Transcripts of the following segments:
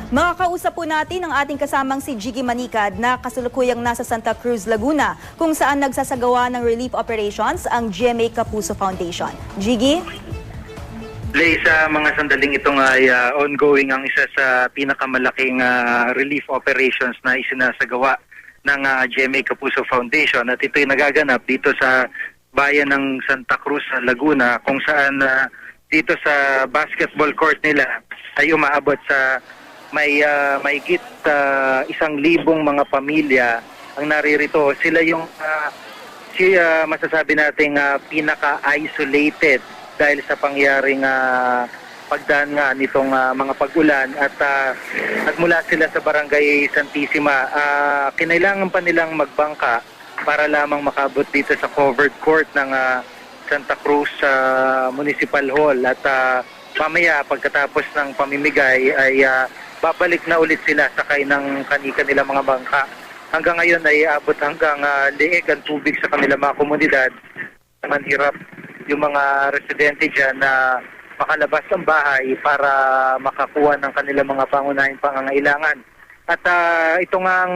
Makakausap po natin ang ating kasamang si Jiggy Manicad na kasalukuyang nasa Santa Cruz, Laguna, kung saan nagsasagawa ng relief operations ang GMA Kapuso Foundation. Jiggy? Lay, sa mga sandaling itong ay ongoing ang isa sa pinakamalaking relief operations na isinasagawa ng GMA Kapuso Foundation, at ito'y nagaganap dito sa bayan ng Santa Cruz, Laguna, kung saan dito sa basketball court nila ay umaabot sa may mahigit 1,000 mga pamilya ang naririto. Sila yung masasabi nating pinaka-isolated dahil sa pangyaring pagdaan nga nitong mga pag-ulan, at nagmula sila sa Barangay Santissima. Kinailangan pa nilang magbangka para lamang makabot dito sa covered court ng Santa Cruz Municipal Hall, at mamaya pagkatapos ng pamimigay ay babalik na ulit sila sakay ng kanilang mga bangka. Hanggang ngayon ay abot hanggang leeg ang tubig sa kanilang mga komunidad. Manhirap yung mga residente dyan na makalabas ng bahay para makakuha ng kanilang mga pangunahing pangangailangan. At ito nga ang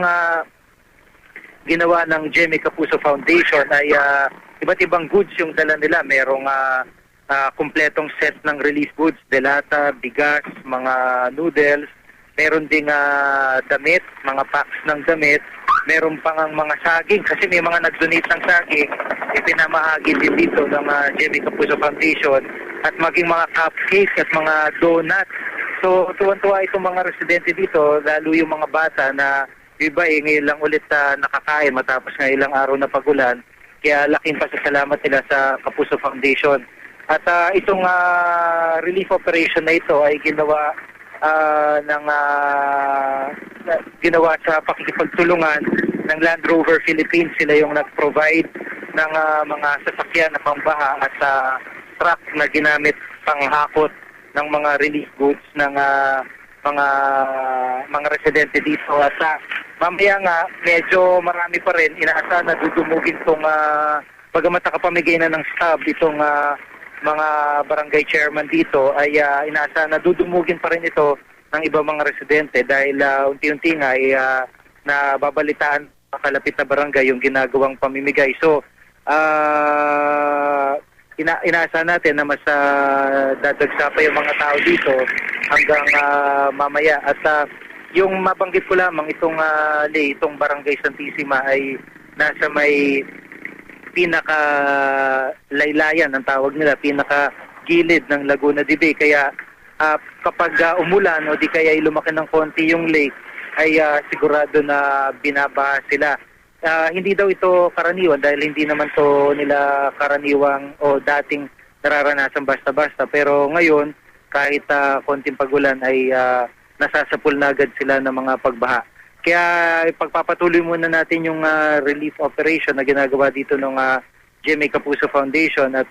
ginawa ng GMA Kapuso Foundation ay iba't ibang goods yung dala nila. Merong kumpletong set ng relief goods, delata, bigas, mga noodles. Meron ding damit, mga packs ng damit. Meron pang ang mga saging, kasi may mga nag-donate ng saging, ipinamahagi din dito ng GMA Kapuso Foundation, at maging mga cupcakes at mga donut. So tuwan-tuwa itong mga residente dito, lalo yung mga bata na iba ngayon lang ulit nakakain matapos ng ilang araw na pagulan. Kaya laking pasasalamat nila sa Kapuso Foundation. At itong relief operation na ito ay ginawa ginawa sa pakikipagtulungan ng Land Rover Philippines. Sila yung nag-provide ng mga sasakyan na pambaha at truck na ginamit panghakot ng mga relief goods ng mga residente dito. At mamaya nga, medyo marami pa rin. Inaasahan na dudumugin itong bagamat nakapamigay na ng stab itong mga barangay chairman dito, ay inaasahan na dudumugin pa rin ito ng ibang mga residente dahil unti-unti nga ay nababalitaan sa kalapit na barangay yung ginagawang pamimigay. So, inaasahan natin na mas dadagsa pa yung mga tao dito hanggang mamaya. At yung mabanggit ko lamang itong barangay Santissima ay nasa may pinaka-laylayan ang tawag nila, pinaka-gilid ng Laguna de Bay. Kaya kapag umulan o di kaya lumaki ng konti yung lake, ay sigurado na binabaha sila. Hindi daw ito karaniwan dahil hindi naman to nila karaniwang o dating nararanasan basta-basta. Pero ngayon, kahit konting pagulan ay nasasapul na agad sila ng mga pagbaha. Kaya ipagpapatuloy muna natin yung relief operation na ginagawa dito ng GMA Kapuso Foundation, at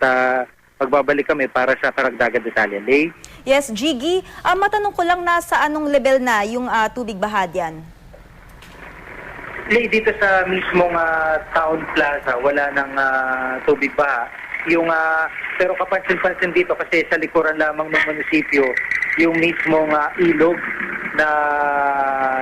pagbabalik kami para sa karagdagan detalye. Lay? Yes, Jiggy. Matanong ko lang, nasa anong level na yung tubig baha diyan? Lay, dito sa mismong Town Plaza, wala nang tubig baha. Pero kapansin-pansin dito kasi sa likuran lamang ng munisipyo, yung mismong ilog na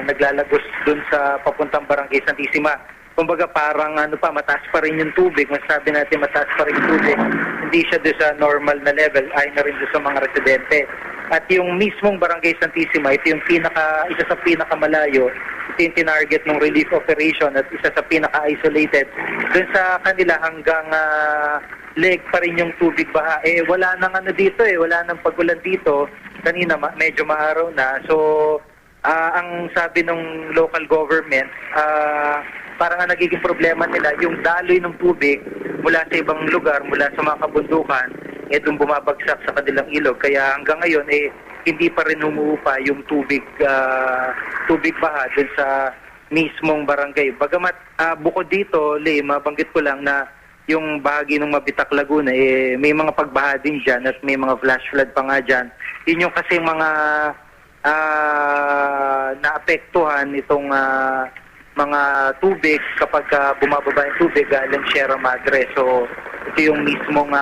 naglalagos dun sa papuntang Barangay Santissima. Kumbaga parang mataas pa rin yung tubig. Masasabi natin mataas pa rin yung tubig. Hindi siya doon sa normal na level, ay na rin doon sa mga residente. At yung mismong Barangay Santissima, ito yung isa sa pinakamalayo. Ito yung tinarget ng relief operation at isa sa pinaka-isolated. Doon sa kanila hanggang leg pa rin yung tubig baha. Wala nang dito wala nang pagulan dito. Kanina medyo maaraw na. So, ang sabi ng local government, parang nagiging problema nila yung daloy ng tubig mula sa ibang lugar, mula sa mga kabundukan, doon bumabagsak sa kanilang ilog. Kaya hanggang ngayon, hindi pa rin humuupa yung tubig baha dun sa mismong barangay. Bagamat bukod dito, mabanggit ko lang na yung bahagi ng Mabitak, Laguna, may mga pagbaha din dyan at may mga flash flood pa nga dyan. Yun yung kasi mga naapektuhan itong mga tubig kapag bumababa yung tubig galing Sierra Madre. So ito yung mismong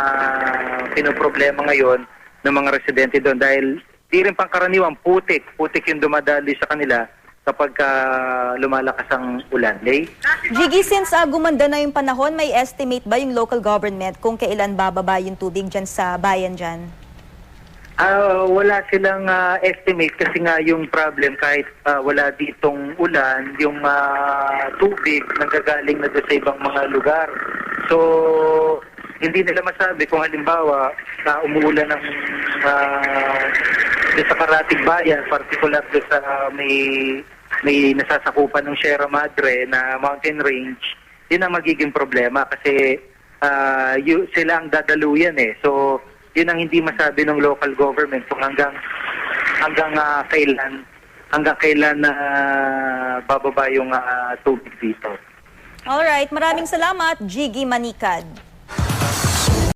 pinoproblema ngayon ng mga residente doon dahil di rin pangkaraniwan, putik yung dumadaloy sa kanila kapag lumalakas ang ulan. Lay? Jiggy, since gumanda na yung panahon, may estimate ba yung local government kung kailan bababa yung tubig dyan sa bayan dyan? Wala silang estimate kasi nga yung problem kahit wala ditong ulan, yung tubig nanggagaling na doon sa ibang mga lugar. So, hindi nila masabi kung halimbawa umuulan ng sa karating bayan, particular doon sa may nasasakupan ng Sierra Madre na mountain range, yun ang magiging problema kasi sila ang dadaluyan eh. So, yun ang hindi masabi ng local government kung hanggang kailan bababa yung tubig dito. Alright, maraming salamat, Jiggy Manikad.